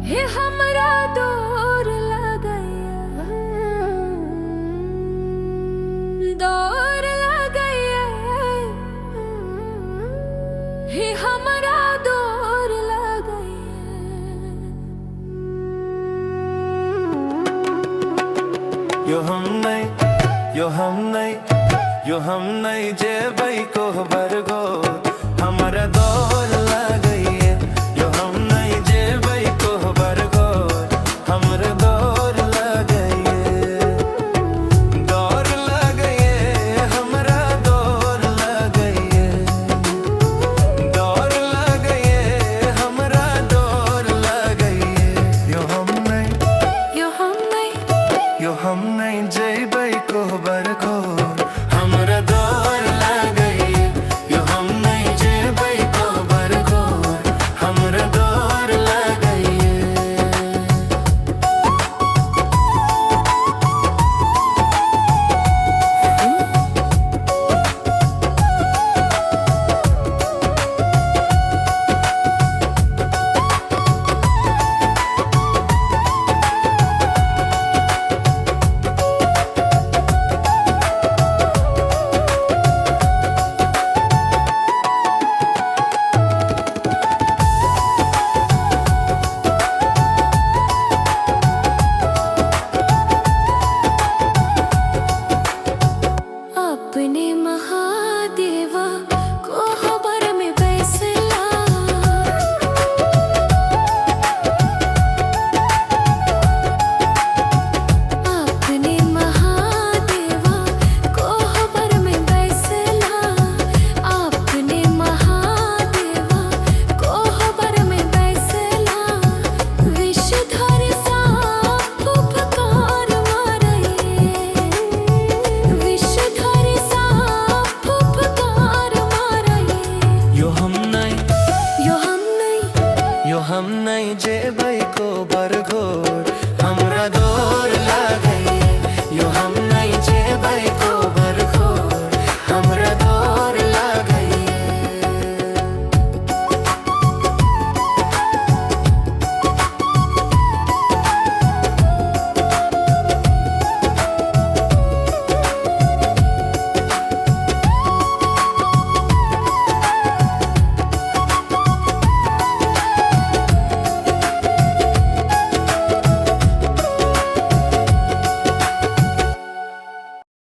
हे हमरा दूर लगैया, दूर लगैया, हे हमरा दूर लगैया। यो हम नहीं जेबै कोहबर गो हमरा दौर लगैए। यो हम नहीं जेबै कोहबर गो हमरा दौर लगैए। दौर लगैए हमरा दौर लगैए। दौर लगैए हमरा दौर लगैए। यो हम नहीं जेबै कोहबर गो हमरा दौर लगैए। यो हम नहीं जेबै कोहबर गो हमरा दौर लगैए। अपने महादेवा कोहबर में बैसला, अपने महादेवा कोहबर में बैसला, अपने महादेवा कोहबर में बैसला। विषधर साप फुफकार मारैये, विषधर साप फुफकार मारैये। यो हम नहीं जेबै कोहबर गो हमरा दौर लगैए। यो हम नहीं जेबै कोहबर